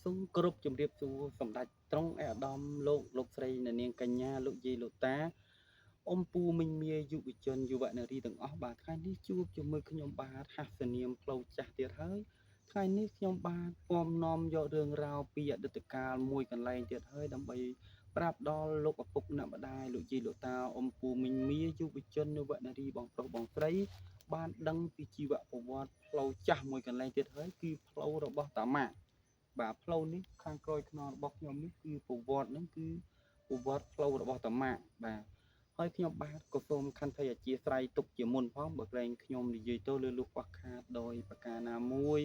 សូមគោរពជំរាបសួរសម្ដេចត្រង់ឯកឧត្តមលោកស្រីអ្នកនាងកញ្ញាលោកយាយលោកតាអ៊ំពូមីងមាយុវជនយុវនារីទាំងអស់បាទថ្ងៃនេះជួបជាមួយខ្ញុំបាទហាសនាមផ្លូវចាស់ទៀតហើយថ្ងៃនេះខ្ញុំបាទពំនាំយករឿងរ៉ាវពីអតីតកាលមួយកន្លែងទៀតហើយដើម្បីប្រាប់ដល់លោកឪពុកអ្នកម្ដាយលោកយាយលោកតាអ៊ំពូមីងមាយុវជនយុវនារីបងប្រុសបងស្រីបានដឹងពីជីវប្រវត្តិផ្លូវចាស់មួយកន្លែងទៀតហើយគឺផ្លូវរបស់តាម៉ាក់ បាទផ្លូវនេះខាងក្រោយខ្នងរបស់ខ្ញុំនេះគឺប្រវត្តិហ្នឹងគឺប្រវត្តិផ្លូវរបស់តាម៉ាក់បាទហើយខ្ញុំបាទក៏សូមខន្តីអធិស្ឋានទុកជាមុនផងបើក្រែងខ្ញុំនិយាយទៅលើលុះខ្វះខាតដោយប្រការណាមួយ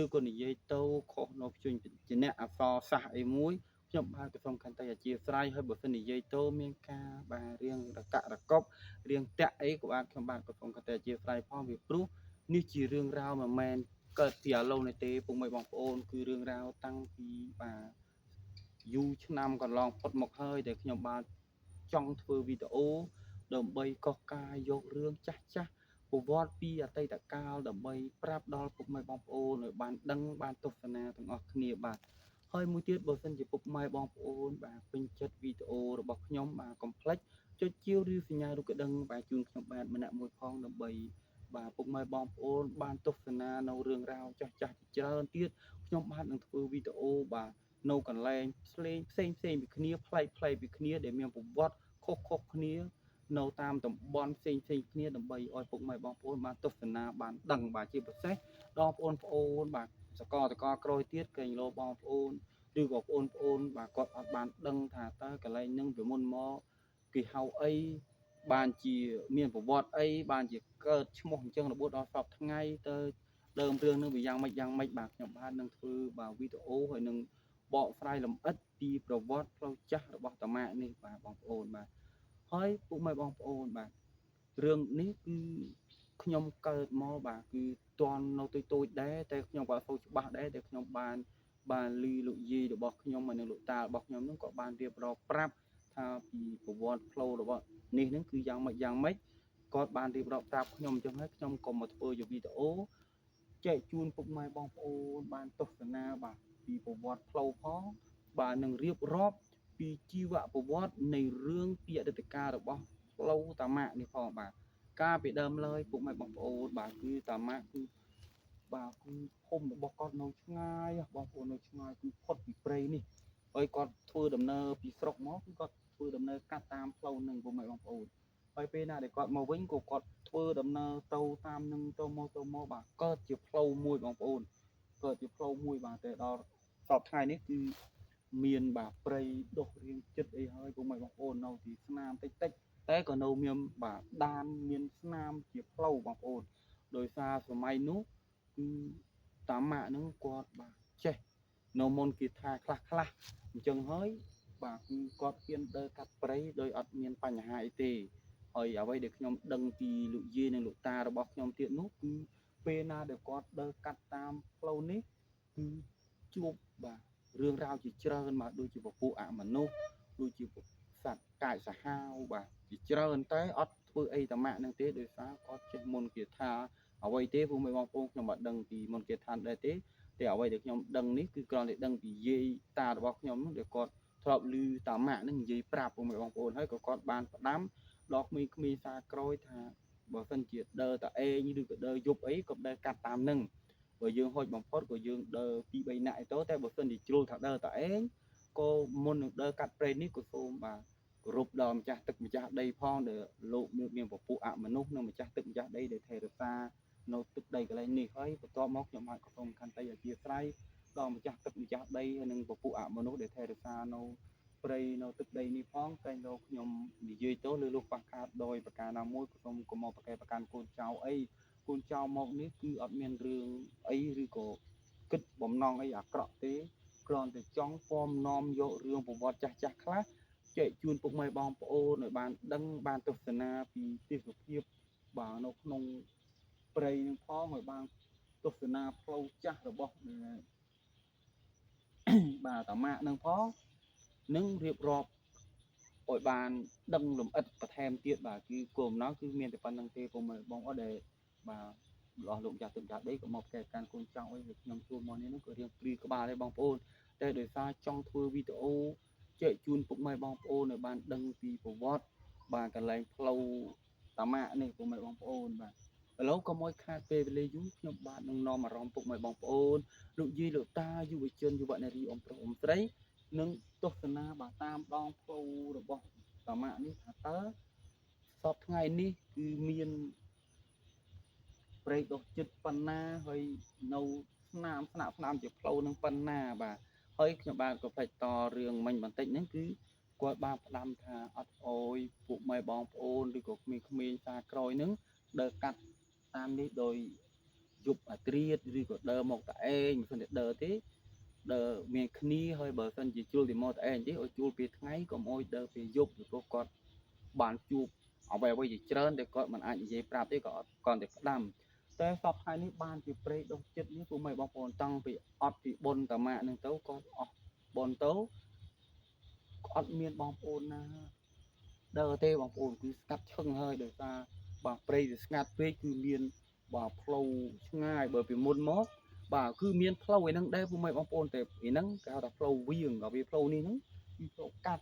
ឬក៏និយាយទៅខុសនៅភ្ជញ្ជាអ្នកអសរសាសអីមួយខ្ញុំបាទក៏សូមខន្តីអធិស្ឋានហើយបើសិននិយាយទៅមានការបាទរៀងរកៈរកប់រៀងតាក់អីក៏បាទខ្ញុំបាទក៏សូមខន្តីអធិស្ឋានផងពីព្រោះនេះជារឿងរ៉ាវមិនមែន កើតពីឥឡូវនេះទេពុកម៉ែបងប្អូនគឺរឿងរ៉ាវតាំងពីបាទយូរឆ្នាំកន្លងផុតមកហើយដែលខ្ញុំបាទចង់ធ្វើវីដេអូដើម្បីកោះកាយយករឿងចាស់ចាស់ប្រវត្តិពីអតីតកាលដើម្បីប្រាប់ដល់ពុកម៉ែបងប្អូនឲ្យបានដឹងបានទស្សនាទាំងអស់គ្នាបាទហើយមួយទៀតបើសិនជាពុកម៉ែបងប្អូនបាទពេញចិត្តវីដេអូរបស់ខ្ញុំបាទកុំភ្លេចចុចជាវឬសញ្ញារូបកណ្ដឹងបាទជូនខ្ញុំបាទម្នាក់មួយផងដើម្បី បាទពុកម៉ែបងប្អូនបានទស្សនានៅរឿងរ៉ាវចាស់ចាស់ច្រើនទៀតខ្ញុំបាទនឹងធ្វើវីដេអូបាទនៅកន្លែងផ្សេងផ្សេងពីគ្នាប្លែកពីគ្នាដែលមានប្រវត្តិខុសគ្នានៅតាមតំបន់ផ្សេងគ្នាដើម្បីឲ្យពុកម៉ែបងប្អូនបានទស្សនាបានដឹងបាទជាពិសេសដល់បងប្អូនបាទសកលតកក្រោយទៀតកែងលោបងប្អូនឬក៏បងប្អូនបាទគាត់អត់បានដឹងថាតើកន្លែងហ្នឹងពីមុនមកគេហៅអី បានជាមានប្រវត្តិអីបានជាកើតឈ្មោះអញ្ចឹងរបួសដល់សពថ្ងៃទៅដើមរឿងនឹងវាយ៉ាងម៉េចបាទខ្ញុំបាននឹងធ្វើបាទវីដេអូហើយនឹងបកស្រាយលម្អិតពីប្រវត្តិផ្លូវចាស់របស់តាម៉ាក់នេះបាទបងប្អូនបាទហើយពុកម៉ែបងប្អូនបាទរឿងនេះគឺខ្ញុំកើតមកបាទគឺតន់នៅតូចដែរតែខ្ញុំក៏សូវច្បាស់ដែរតែខ្ញុំបានលឺលោកយាយរបស់ខ្ញុំហើយនិងលោកតារបស់ខ្ញុំនឹងក៏បានរៀបរាប់ប្រាប់ថាពីប្រវត្តិផ្លូវរបស់ នេះហ្នឹងគឺយ៉ាងម៉េចគាត់បានរៀបរាប់ប្រាប់ខ្ញុំអញ្ចឹងហើយខ្ញុំក៏មកធ្វើជាវីដេអូចែកជូនពុកម៉ែបងប្អូនបានទស្សនាបាទពីប្រវត្តិផ្លូវផងបាទនឹងរៀបរាប់ពីជីវប្រវត្តិនៃរឿងពីអតីតកាលរបស់ផ្លូវតាម៉ាក់នេះផងបាទកាលពីដើមឡើយពុកម៉ែបងប្អូនបាទគឺតាម៉ាក់គឺបាទគឺភូមិរបស់គាត់នៅឆ្ងាយបងប្អូននៅឆ្ងាយគឺផុតពីព្រៃនេះហើយគាត់ធ្វើដំណើរពីស្រុកមកគឺគាត់ធ្វើដំណើរកាត់តាមផ្លូវនឹងពុកម៉ែបងប្អូន ហើយពេលណាដែលគាត់មកវិញក៏គាត់ធ្វើដំណើរទៅតាមនឹងទៅមកបាទកើតជាផ្លូវមួយបងប្អូនកើតជាផ្លូវមួយបាទតែដល់សពថ្ងៃនេះគឺមានបាទព្រៃដុះរៀងចិត្តអីហើយពុកម៉ែបងប្អូននៅទីស្នាមតិចតែក៏នៅមានបាទដានមានស្នាមជាផ្លូវបងប្អូនដោយសារសម័យនោះគឺតាម៉ាក់ហ្នឹងគាត់បាទចេះនៅមុនគេថាខ្លះអញ្ចឹងហើយបាទគឺគាត់ហ៊ានដើរកាត់ព្រៃដោយអត់មានបញ្ហាអីទេ ហើយអ្វីដែលខ្ញុំដឹងពីលោកយាយនិងលោកតារបស់ខ្ញុំទៀតនោះគឺពេលណាដែលគាត់ដើរកាត់តាមផ្លូវនេះគឺជួបបាទរឿងរ៉ាវជាច្រើនបាទដូចជាពពួកអមនុស្សដូចជាសត្វកាយសាហាវបាទជាច្រើនតែអត់ធ្វើអីតាម៉ាក់នឹងទេដោយសារគាត់ចេះមុនគាថាអ្វីទេពួកមេបងប្អូនខ្ញុំអត់ដឹងពីមុនគាថាដែរទេតែអ្វីដែលខ្ញុំដឹងនេះគឺគ្រាន់តែដឹងពីយាយតារបស់ខ្ញុំនោះដែលគាត់ធ្លាប់ឮតាម៉ាក់នឹងនិយាយប្រាប់ពួកមេបងប្អូនហើយក៏គាត់បានផ្ដាំ ដល់ក្មេងៗសាក្រោយថាបើសិនជាដើរតាឯងឬក៏ដើរយប់អីក៏ដើរកាត់តាមនឹងបើយើងហុចបំផុតក៏យើងដើរពី3នាក់ឯទៅតែបើសិនជាជ្រុលថាដើរតាឯងក៏មុននឹងដើរកាត់ព្រៃនេះក៏សូមបាទគោរពដល់ម្ចាស់ទឹកម្ចាស់ដីផងដែលលោកមានពពួកអមនុស្សនិងម្ចាស់ទឹកម្ចាស់ដីដែលថែរក្សានៅទឹកដីកន្លែងនេះហើយបន្ទាប់មកខ្ញុំបាទក៏សូមខន្តីអធិស្ឋានដល់ម្ចាស់ទឹកម្ចាស់ដីហើយនិងពពួកអមនុស្សដែលថែរក្សានៅ ព្រៃនៅទឹកដីនេះផងតែលោកខ្ញុំនិយាយទៅលើលោកខ្វះខាតដោយប្រការណាមួយក៏សូមកុំមកប្រកែប្រកាន់កូនចៅអីកូនចៅមកនេះគឺអត់មានរឿងអីឬក៏គិតបំណងអីអាក្រក់ទេគ្រាន់តែចង់ពំនាំយករឿងប្រវត្តិចាស់ខ្លះចែកជូនពុកម៉ែបងប្អូនឲ្យបានដឹងបានទស្សនាពីទេសភាពបាទនៅក្នុងព្រៃនឹងផងឲ្យបានទស្សនាផ្លូវចាស់របស់បាទតាម៉ាក់នឹងផងនឹងរៀបរាប់ ឲ្យបានដឹងលម្អិតបន្ថែមទៀតបាទគឺគោលបំណងគឺមានតែប៉ុណ្្នឹងទេពុំបងអត់ដែលបាទរបស់លោកចាស់ទឹកចាស់ដីក៏មកកែកាន់កូនចៅអីខ្ញុំជួលមកនេះនោះក៏រៀងព្រីក្បាលដែរបងប្អូន តែដោយសារចង់ធ្វើវីដេអូចែកជូនពុកម៉ែបងប្អូនឲ្យបានដឹងពីប្រវត្តិបាទកន្លែងផ្លូវតាម៉ាក់នេះពុកម៉ែបងប្អូនបាទឥឡូវក៏មកខាតពេលវេលាយូរខ្ញុំបាទនឹងនាំអារម្មណ៍ពុកម៉ែបងប្អូនលោកយាយលោកតាយុវជនយុវនារីអ៊ំប្រុសអ៊ំស្រីនឹងទស្សនាបាទតាមដងផ្លូវរបស់តាម៉ាក់នេះថាតើសពថ្ងៃនេះគឺមានព្រៃដុះចិត្តប៉ុណ្ណាហើយនៅស្នាមជាផ្លូវនឹងប៉ុណ្ណាបាទហើយខ្ញុំបាទក៏ផ្លេចតរឿងមិញបន្តិចហ្នឹងគឺគាត់បានផ្ដាំថាអត់អោយពួកម៉ែបងប្អូនឬក៏ក្មេងៗសាក្រោយហ្នឹងដើរកាត់តាមនេះដោយយប់អាត្រៀតឬក៏ដើរមកតឯងមិនសិនតែដើរទេដើរមានគ្នាហើយបើសិនជាជួលពីមកតឯងទេឲ្យជួលពេលថ្ងៃកុំអោយដើរពេលយប់ព្រោះគាត់បានជួបអ្វីជាច្រើនដែលគាត់មិនអាចនិយាយប្រាប់ទេក៏អត់គាត់តែផ្ដាំតែសពថ្ងៃនេះបានជាព្រៃដុះចិត្តនេះពួកម៉ែបងប្អូនតាំងពីអត់ពីបុណ្យតាម៉ាក់នឹងទៅគាត់អស់បុណ្យទៅអត់មានបងប្អូនណាដើរទេបងប្អូនគឺស្កាត់ឈឹងហើយដោយសារបាទព្រៃវាស្ងាត់ពេកគឺមានបាទផ្លូវឆ្ងាយបើពីមុនមកបាទគឺមានផ្លូវឯហ្នឹងដែរពួកម៉ែបងប្អូនតែឯហ្នឹងគេហៅថាផ្លូវវាងដល់វាផ្លូវនេះហ្នឹងគឺផ្លូវកា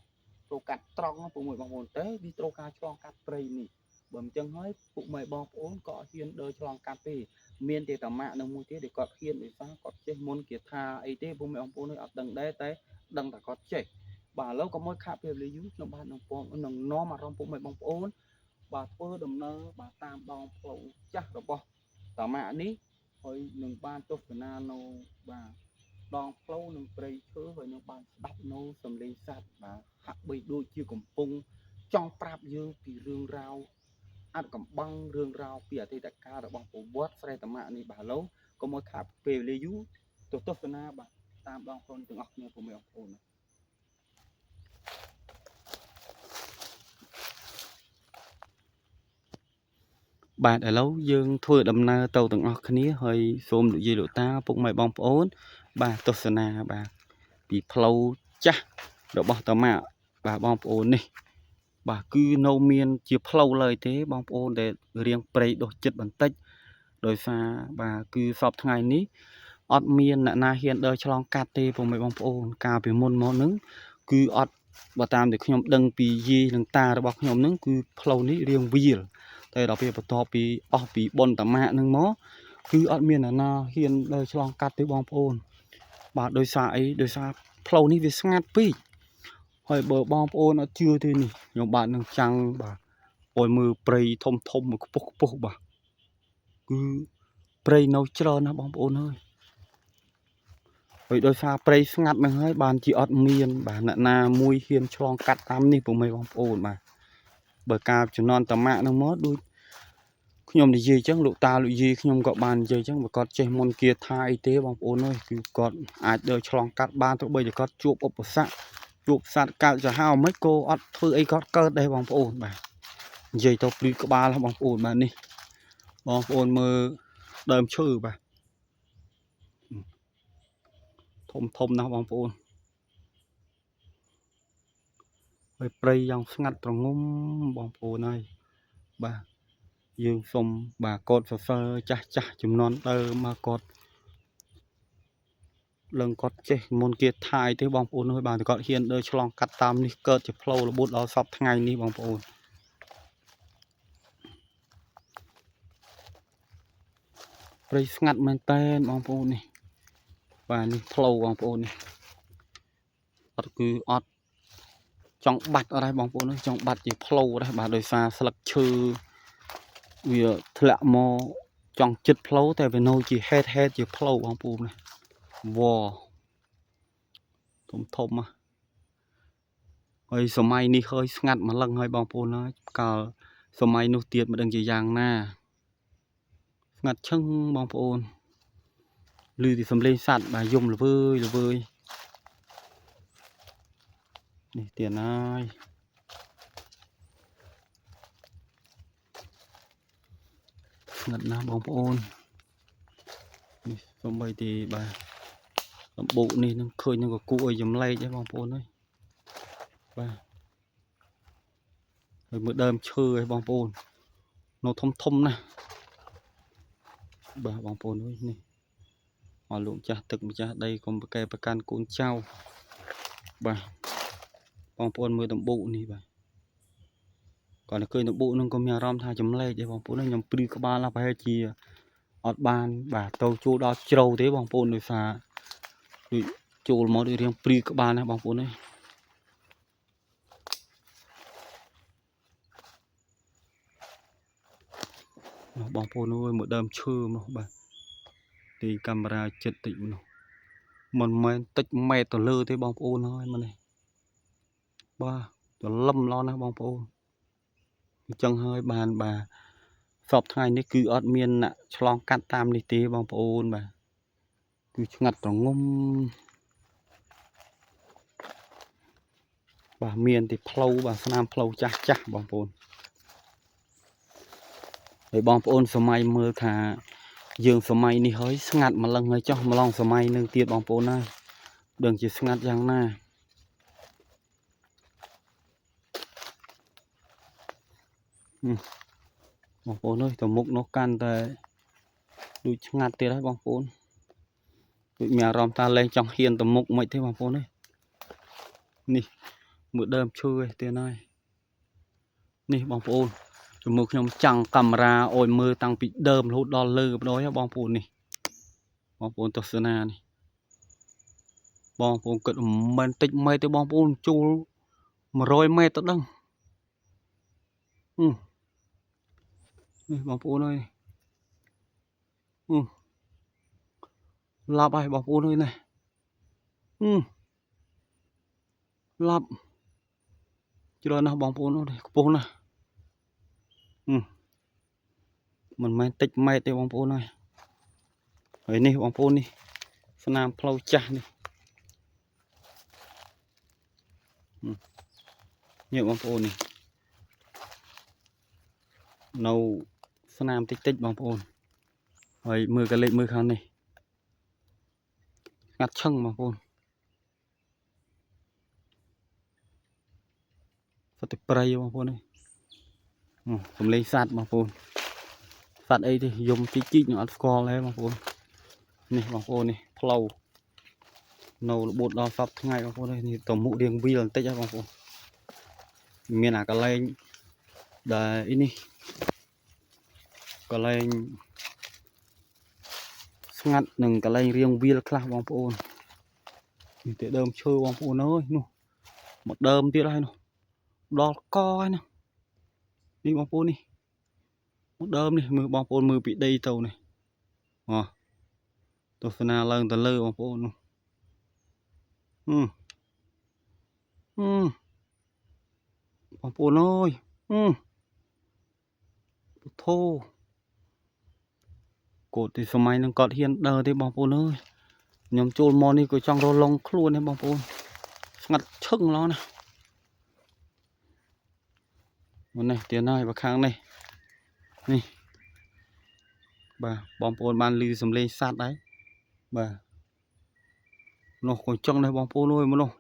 ត់ត្រង់ពួកម៉ែបងប្អូនតែវាត្រូវការឆ្លងកាត់ព្រៃនេះបើមិនចឹងហើយពួកម៉ែបងប្អូនក៏អត់ហ៊ានដើរឆ្លងកាត់ទេមានតែតាម៉ាក់នៅមួយទៀតដែលគាត់ហ៊ានដោយសារគាត់ចេះមុនគាថាអីទេពួកម៉ែបងប្អូនអត់ដឹងដែរតែដឹងតែគាត់ចេះបាទឥឡូវក៏មកខាប់ពេលវេលាយូរខ្ញុំបាទនឹងនាំអារម្មណ៍ពួកម៉ែបងប្អូនបាទធ្វើដំណើរបាទតាមដងផ្លូវចាស់របស់តាម៉ាក់នេះហើយនឹងបានទស្សនានៅបាទដងផ្លូវនឹងព្រៃឈើហើយនឹងបានស្ដាប់នៅសំឡេងសត្វបាទហាក់បីដូចជាកំពុងចង់ប្រាប់យើងពីរឿងរ៉ាវអត្ថកំបាំងរឿងរ៉ាវពីអតីតកាលរបស់ប្រវត្តិស្រីតាម៉ាក់នេះបាទឥឡូវក៏មកខាប់ពេលវេលាយូរទៅទស្សនាបាទតាមដងផ្លូវទាំងអស់គ្នាពុកម៉ែបងប្អូនបាទឥឡូវយើងធ្វើដំណើរទៅទាំងអស់គ្នាហើយសូមលោកយាយលោកតាពុកម៉ែបងប្អូនបាទទស្សនាបាទពីផ្លូវចាស់របស់តាម៉ាក់បាទបងប្អូននេះបាទគឺនៅមានជាផ្លូវឡើយទេបងប្អូនដែលរៀងព្រៃដុះចិត្តបន្តិចដោយសារបាទគឺសពថ្ងៃនេះអត់មានអ្នកណាហ៊ានដើរឆ្លងកាត់ទេពុកម៉ែបងប្អូនកាលពីមុនមកហ្នឹងគឺអត់បើតាមដែលខ្ញុំដឹងពីយាយនិងតារបស់ខ្ញុំហ្នឹងគឺផ្លូវនេះរៀងវាលតែដល់ពេលបន្ទាប់ពីអស់ពីបុណ្យតាម៉ាក់ហ្នឹងមកគឺអត់មានអ្នកណាហ៊ានដើរឆ្លងកាត់ទេបងប្អូនបាទដោយសារអីដោយសារផ្លូវនេះវាស្ងាត់ពេកហើយបើបងប្អូនអត់ជឿទេនេះខ្ញុំបាទនឹងចាំងបាទឲ្យមើលព្រៃធំមកខ្ពស់បាទគឺព្រៃនៅច្រើនណាស់បងប្អូនហើយដោយសារព្រៃស្ងាត់ហ្នឹងហើយបានជាអត់មានបាទអ្នកណាមួយហ៊ានឆ្លងកាត់តាមនេះពុកម៉ែបងប្អូនបាទបើការជំនន់តាម៉ាក់ហ្នឹងមកដូចខ្ញុំនិយាយអញ្ចឹងលោកតាលោកយាយខ្ញុំក៏បាននិយាយអញ្ចឹងបើគាត់ចេះមុនគាថាអីទេបងប្អូនអើយគឺគាត់អាចដើរឆ្លងកាត់បានទោះបីជាគាត់ជួបឧបសគ្គជួបសត្វកើតសាហាវមិនក៏អត់ធ្វើអីគាត់កើតដែរបងប្អូនបាទនិយាយទៅព្រីក្បាលបងប្អូនបាទនេះបងប្អូនមើលដើមឈើបាទធំណាស់បងប្អូនហើយព្រៃយ៉ាងស្ងាត់ត្រងំបងប្អូនហើយបាទយើងសុំបាទកូនសរសើរចាស់ចំនួនដើមមកគាត់ឡើងគាត់ចេះមុនគេថាយទេបងប្អូនហើយបាទគាត់ហ៊ានដើរឆ្លងកាត់តាមនេះកើតជាផ្លូវរបួសដល់សពថ្ងៃនេះបងប្អូនព្រៃស្ងាត់មែនតើបងប្អូននេះបាទនេះផ្លូវបងប្អូននេះអត់គឺអត់ចង់បាត់អត់ហើយបងប្អូនចង់បាត់ជាផ្លូវដែរបាទដោយសារស្លឹកឈើវាធ្លាក់មកចង់ចិត្តផ្លូវតែវានៅជាហេតុជាផ្លូវបងប្អូនណាវធំហើយសម័យនេះហើយស្ងាត់ម្លឹងហើយបងប្អូនណាកាលសម័យនោះទៀតមិនដឹងជាយ៉ាងណាស្ងាត់ឈឹងបងប្អូនឮពីសំឡេងសត្វបាទយំល្វើយនេះទៀតហើយស្ងាត់ណាស់បងប្អូននេះសំបីទីបាទដំបូកនេះនឹងឃើញនឹងក៏គួរឲ្យចម្លែកដែរបងប្អូនហើយបាទហើយមើលដើមឈើឲ្យបងប្អូននៅធំណាស់បាទបងប្អូនអើយនេះ họ lụng cha thực một cha đây còn một cáiประกัน cún trâu bà bong bồn mưa tầm bụ này bà còn là cười tầm bụ nó có mèo rom tha chấm lê cho bong bồn nó nhầm pri các ba là phải chi ọt ban bà tàu chu đó trâu thế bong bồn rồi xà rồi chu một đi riêng pri các ba này bong bồn này bong bồn nuôi một đêm chưa mà bà thì camera chật tịnh mình mới tích mẹ tờ lơ thế bong bồn thôi mà này ba tờ lâm lo nè bong bồn chân hơi bàn bà sọp thayនេះគឺអត់មានឆ្លងកាត់តាមនេះទេបងប្អូនបាទគឺឆ្ងាត់ប្រងុំបាទមានទីផ្លូវបាទស្នាមផ្លូវចាស់ចាស់បងប្អូនហើយបងប្អូនសម័យមើលថាយើងសម័យនេះហើយស្ងាត់ម្លឹងហើយចុះម្លងសម័យនឹងទៀតបងប្អូនណាដឹងជាស្ងាត់យ៉ាងណាបងប្អូនអើយទៅមុខនោះកាន់តែដូចឆ្ងាត់ទៀតហើយបងប្អូនដូចមានអារម្មណ៍ថាលែងចង់ហ៊ានទៅមុខមិនទេបងប្អូនអើយនេះមើលដើមឈើឯទៀតហើយនេះបងប្អូនជាមួយខ្ញុំចាំងកាមេរ៉ាអោយមើលតាំងពីដើមរហូតដល់លើបដ យបងប្អូននេះបងប្អូនទស្សនានេះបងប្អូនគិតមិនតិចម៉ែទេបងប្អូនចូល100 ម៉ែត្រទៅដឹងនេះបងប្អូនអើយឡាប់ហើយបងប្អូនអើយនេះឡាប់ច្រើនណាស់បងប្អូននេះខ្ពស់ណាស់មិនមែនតិចម៉ែត្រទេបងប្អូនអើយហើយនេះបងប្អូននេះស្នាមផ្លូវចាស់នេះនេះបងប្អូននេះនៅស្នាមតិចតិចបងប្អូនហើយមើលកលេចមើលខាងនេះស្ងាត់ឈឹងបងប្អូនសត្វព្រៃបងប្អូននេះសំឡេងសត្វបងប្អូនសត្វអីទេយំជីកជីកនឹងអត់ស្គាល់ទេបងប្អូននេះបងប្អូននេះផ្លូវនៅរបួសដល់សពថ្ងៃបងប្អូននេះតមុខរៀងវាលបន្តិចហើយបងប្អូនមានអាកលែងដែលនេះកលែងស្ងាត់នឹងកលែងរៀងវាលខ្លះបងប្អូននេះតែដើមឈើបងប្អូនអើយនោះមកដើមទៀតហើយនោះដល់កហើយណានេះបងប្អូននេះមកដើមនេះមើលបងប្អូនមើលពីដីទៅនេះទស្សនាឡើងទៅលើបងប្អូននោះបងប្អូនអើយពុទ្ធោកូនទីសម័យនឹងគាត់ហ៊ានដើរទេបងប្អូនអើយខ្ញុំចូលមកនេះក៏ចង់រលងខ្លួនដែរបងប្អូនស្ងាត់ឈឹងឡោះណានេះទៀតហើយបើខាងនេះនេះបាទបងប្អូនបានឮសំឡេងសត្វហើយបាទនោះក៏ចង់ដែរបងប្អូនអើយមនុស្ស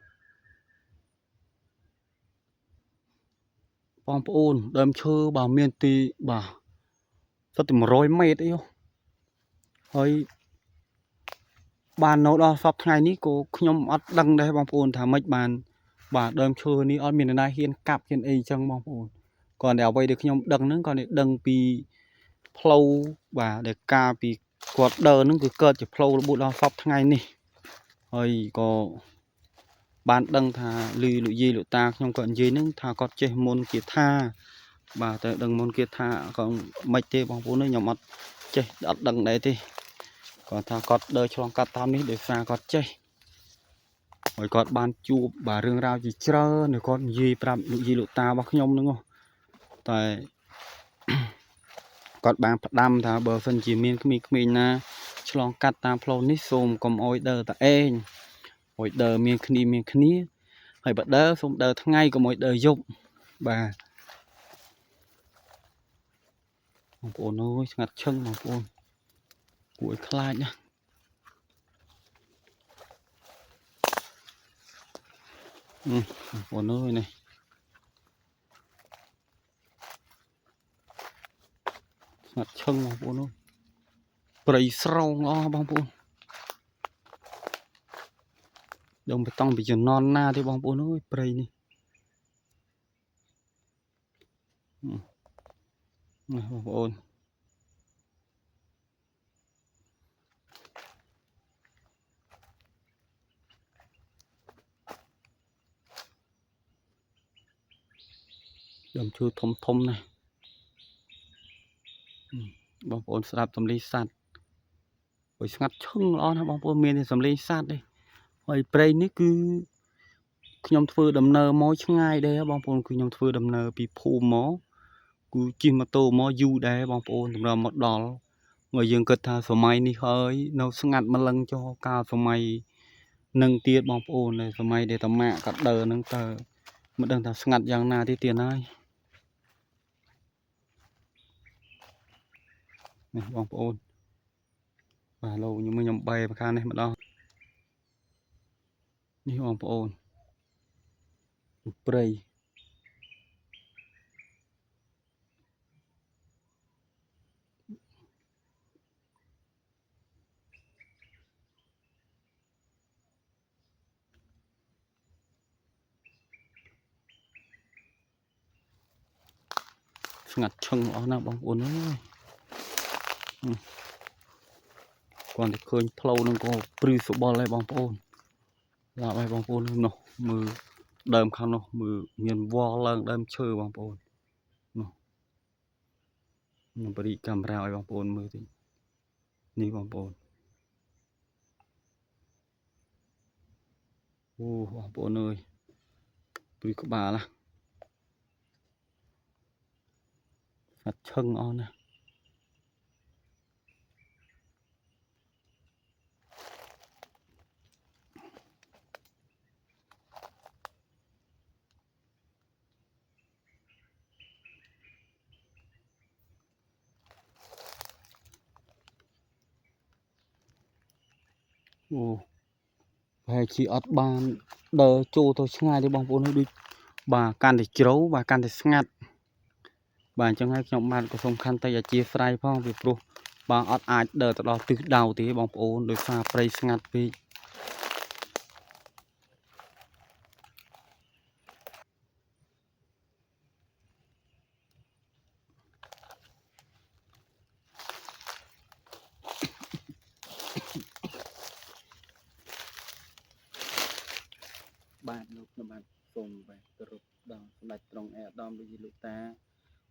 បងប្អូនដើមឈើបាទមានទីបាទសិតតែ100 ម៉ែត្រអីហើយបាននៅដល់សពថ្ងៃនេះក៏ខ្ញុំអត់ដឹងដែរបងប្អូនថាម៉េចបានបាទដើមឈើនេះអត់មាននរណាហ៊ានកាប់ហ៊ានអីចឹងបងប្អូនcòn đểអ្វីដែលខ្ញុំដឹងហ្នឹងគាត់ដឹងពីផ្លូវបាទដែលការពីគាត់ដើរហ្នឹងគឺកើតជាផ្លូវរបួសដល់សពថ្ងៃនេះហើយក៏បានដឹងថាឮលោកយាយលោកតាខ្ញុំគាត់និយាយហ្នឹងថាគាត់ចេះមុនគាថាបាទតែដឹងមុនគាថាក៏មិនទេបងប្អូនខ្ញុំអត់ចេះអត់ដឹងដែរទេគាត់ថាគាត់ដើរឆ្លងកាត់តាមនេះដោយសារគាត់ចេះហើយគាត់បានជួបបាទរឿងរ៉ាវជាច្រើនហើយគាត់និយាយប្រាប់លោកយាយលោកតារបស់ខ្ញុំហ្នឹងតែគាត់បានផ្ដាំថាបើសិនជាមានក្មេងៗណាឆ្លងកាត់តាមផ្លូវនេះសូមកុំអោយដើរតែឯងអោយដើរមានគ្នាហើយបើដើរសូមដើរថ្ងៃកុំអោយដើរយប់បាទបងប្អូនអើយស្ងាត់ឈឹងបងប្អូនគួរឲ្យខ្លាចណាបងប្អូនអើយនេះស្ងាត់ឈឹងបងប្អូនអើយព្រៃស្រោងអស់បងប្អូន ដងបេតុងពីជំនន់ណាទេបងប្អូនអើយព្រៃនេះណាបងប្អូនដើមឈើធំណាស់បងប្អូនស្ដាប់សំឡេងសត្វហើយស្ងាត់ឈឹងល្អណាស់បងប្អូនមានតែសំឡេងសត្វទេហើយព្រៃនេះគឺខ្ញុំធ្វើដំណើរមកឆ្ងាយដែរបងប្អូនគឺខ្ញុំធ្វើដំណើរពីភូមិមកគឺជិះម៉ូតូមកយូរដែរបងប្អូនតម្រូវមកដល់ហើយយើងគិតថាសម័យនេះហើយនៅស្ងាត់ម្លឹងចុះកាលសម័យនឹងទៀតបងប្អូននៅសម័យដែលតាម៉ាក់កាត់ដើហ្នឹងតើមិនដឹងថាស្ងាត់យ៉ាងណាទេទៀតហើយនេះបងប្អូនបាទលោកខ្ញុំបែរមកខាងនេះម្ដងនេះបងប្អូនព្រៃស្ងាត់ឈឹងអស់ណាស់បងប្អូនអើយគាត់តែឃើញផ្លូវនឹងក៏ព្រឺសបល់ហើយបងប្អូនឡាប់ហើយបងប្អូននោះមើលដើមខាងនោះមើលមានវល់ឡើងដើមឈើបងប្អូននោះខ្ញុំបរិយាកាមេរ៉ាឲ្យបងប្អូនមើលតិចនេះបងប្អូនអូបងប្អូនអើយព្រឺក្បាលណាស្ងាត់ឈឹងអស់ណាអូប្រហែលជាអត់បានដើរចូលទៅឆ្ងាយទេបងប្អូនដូចបាទកាន់តែជ្រៅបាទកាន់តែស្ងាត់បាទអញ្ចឹងហើយខ្ញុំបាទក៏សំខាន់តែអធិស្ឋានផងពីព្រោះបាទអត់អាចដើរទៅដល់ទិសដៅទេបងប្អូនដោយសារព្រៃស្ងាត់ពេកបាទលោកខ្ញុំបាទសូមបាទគោរពដល់សម្ដេចត្រង់ឯកឧត្តមលោកយាយលោកតា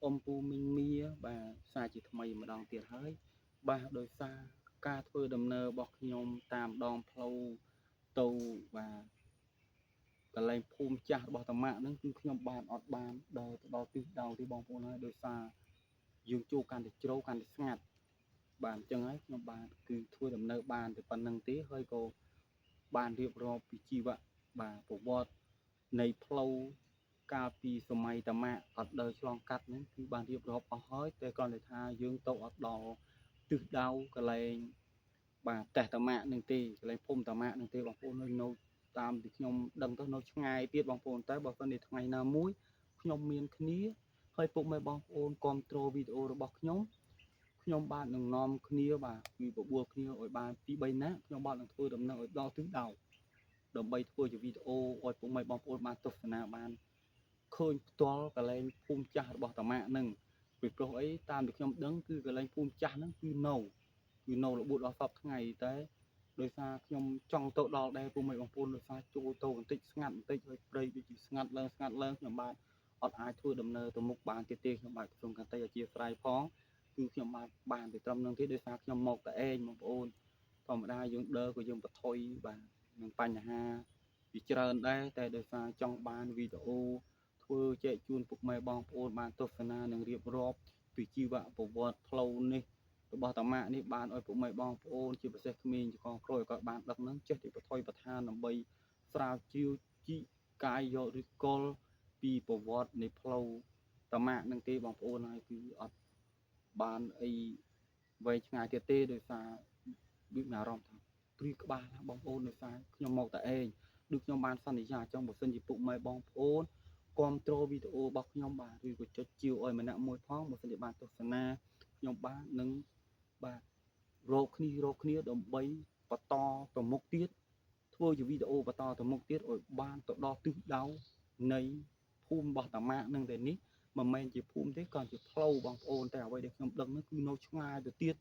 អ៊ំពូមីងមៀបាទសារជាថ្មីម្ដងទៀតហើយបាទដោយសារការធ្វើដំណើររបស់ខ្ញុំតាមដងផ្លូវទៅបាទកន្លែងភូមិចាស់របស់តាម៉ាក់ហ្នឹងគឺខ្ញុំបានអត់បានដើរទៅដល់ទិសដៅទេបងប្អូនហើយដោយសារយើងចូលកាន់តែជ្រៅកាន់តែស្ងាត់បាទអញ្ចឹងហើយខ្ញុំបាទគឺធ្វើដំណើរបានតែប៉ុណ្្នឹងទេហើយក៏បានរៀបរាប់ពីជីវៈបាទប្រវត្តិនៃផ្លូវកាលពីសម័យតាម៉ាក់អត់ដើរឆ្លងកាត់ហ្នឹងគឺបានរៀបរាប់អស់ហើយតែគ្រាន់តែថាយើងទៅអត់ដល់ទិសដៅកន្លែងបាទផ្ទះតាម៉ាក់នឹងទេកន្លែងភូមិតាម៉ាក់នឹងទេបងប្អូននៅតាមទីខ្ញុំដឹងទៅនៅឆ្ងាយទៀតបងប្អូនតែបើសិនជាថ្ងៃណាមួយខ្ញុំមានគ្នាហើយពុកម៉ែបងប្អូនគ្រប់គ្រងវីដេអូរបស់ខ្ញុំបាទនឹងនាំគ្នាបាទពីបបួលគ្នាឲ្យបានពី3នាក់ខ្ញុំបាទនឹងធ្វើដំណើរឲ្យដល់ទិសដៅដើម្បីធ្វើជាវីដេអូឲ្យពុកម៉ែបងប្អូនបានទស្សនាបានឃើញផ្ទាល់កន្លែងភូមិចាស់របស់តាម៉ាក់ហ្នឹងពីព្រោះអីតាមដែលខ្ញុំដឹងគឺកន្លែងភូមិចាស់ហ្នឹងគឺនៅរបួសដល់សពថ្ងៃតែដោយសារខ្ញុំចង់ទៅដល់ដែរពុកម៉ែបងប្អូនដោយសារចូលទៅបន្តិចស្ងាត់បន្តិចហើយព្រៃដូចជាស្ងាត់ឡើងខ្ញុំបាទអត់អាចធ្វើដំណើរទៅមុខបានទៀតទេខ្ញុំបាទសូមកាន់តែអធិស្ឋានផងគឺខ្ញុំបានទៅត្រឹមនឹងទេដោយសារខ្ញុំមកតែឯងបងប្អូនធម្មតាយើងដើរក៏យើងបថុយបាទនឹងបញ្ហាជាច្រើនដែរតែដោយសារចង់បានវីដេអូធ្វើចែកជូនពុកម៉ែបងប្អូនបានទស្សនានិងរៀបរាប់ពីជីវប្រវត្តិផ្លូវនេះរបស់តាម៉ាក់នេះបានឲ្យពុកម៉ែបងប្អូនជាពិសេសក្មេងចកក្រោយក៏បានដឹកនឹងចេះតែបថុយបន្ថានដើម្បីស្រាវជ្រាវជីកាយយកឫសគល់ពីប្រវត្តិនៃផ្លូវតាម៉ាក់នឹងទេបងប្អូនហើយគឺអត់បានអីវែងឆ្ងាយទៀតទេដោយសារដូចមានអារម្មណ៍ថាព្រីក្បាលណាបងប្អូនដោយសារខ្ញុំមកតែឯងដូចខ្ញុំបានសន្យាចង់បើសិនជាពុកម៉ែបងប្អូនគ្រប់គ្រងវីដេអូរបស់ខ្ញុំបាទឬក៏ចុចជាវឲ្យម្នាក់មួយផងបើសិនជាបានទស្សនាខ្ញុំបាទនឹងបាទរកគ្នាដើម្បីបន្តទៅមុខទៀត ធ្វើជាវីដេអូបន្តទៅមុខទៀតឲ្យបានទៅដល់ទិសដៅនៃភូមិរបស់តាម៉ាក់នឹងតែនេះមិនមែនជាភូមិទេក៏ជាផ្លូវបងប្អូនតែអ្វីដែលខ្ញុំដឹងនោះគឺនៅឆ្ងាយទៅទៀត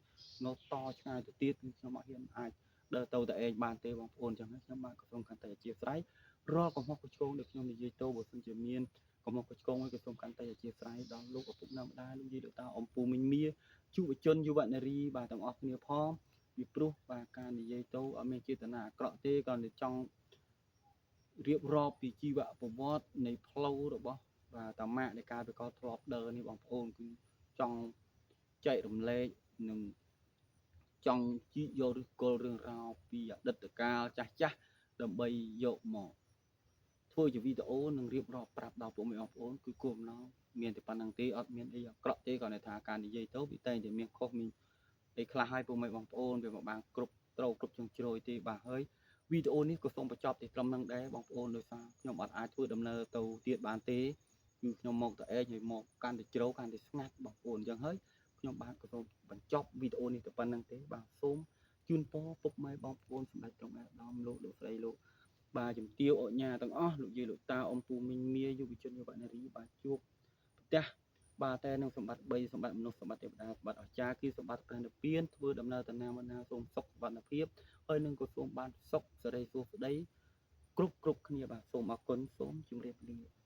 នៅតឆ្ងាយទៅទៀតគឺខ្ញុំអត់ហ៊ានអាចដើរទៅតែឯងបានទេបងប្អូនចឹងខ្ញុំបាទក៏សូមកាន់តែអធិស្ឋានរាល់កំហុសកឆ្គងដែលខ្ញុំនិយាយទៅបើសិនជាមានកំហុសកឆ្គងក៏សូមកាន់តែអធិស្ឋានដល់លោកឪពុកម្ដាយលោកយាយលោកតាអំពូមីងមាយុវជនយុវនារីបាទទាំងអស់គ្នាផងពីព្រោះបាទការនិយាយទៅអត់មានចេតនាអាក្រក់ទេគ្រាន់តែចង់រៀបរាប់ពីជីវប្រវត្តិនៃផ្លូវរបស់បាទតាម៉ាក់នៃការប្រកបធ្លាប់ដើរនេះបងប្អូនគឺចង់ចែករំលែកនិងចង់ជីកយកឫសគល់រឿងរ៉ាវពីអតីតកាលចាស់ដើម្បីយកមកធ្វើជាវីដេអូនិងរៀបរាប់ប្រាប់ដល់ពុកម៉ែបងប្អូនគឺគោលបំណងមានតែប៉ុណ្្នឹងទេអត់មានអីអាក្រក់ទេគ្រាន់តែថាការនិយាយទៅវាតែងតែមានខុសមានអីខ្លះហើយពុកម៉ែបងប្អូនវាមិនបានគ្រប់ត្រូវគ្រប់ជ្រុងជ្រោយទេបាទហើយវីដេអូនេះក៏សូមបញ្ចប់តែត្រឹមហ្នឹងដែរបងប្អូនដោយសារខ្ញុំអត់អាចធ្វើដំណើរទៅទៀតបានទេគឺខ្ញុំមកតែឯងហើយមកកាន់តែជ្រៅកាន់តែស្ងាត់បងប្អូនអញ្ចឹងហើយខ្ញុំបាទក៏សូមបញ្ចប់វីដេអូនេះតែប៉ុណ្្នឹងទេបាទសូមជូនពរពុកម៉ែបងប្អូនសម្ដេចត្រង់អាដាមលោកស្រីលោកបាទជំទាវអញ្ញាទាំងអស់លោកយាយលោកតាអ៊ំពូមីងមាយុវជនយុវនារីបាទជួបផ្ទះបាទតែនឹងសម្បត្តិ3សម្បត្តិមនុស្សសម្បត្តិទេវតាសម្បត្តិអស្ចារ្យគឺសម្បត្តិព្រះនិព្វានធ្វើដំណើរទៅណាមកណាសូមសុខសុវត្ថិភាពហើយនឹងក៏សូមបានសុខសេរីសួស្តីគ្រប់គ្នាបាទសូមអរគុណសូមជម្រាបលា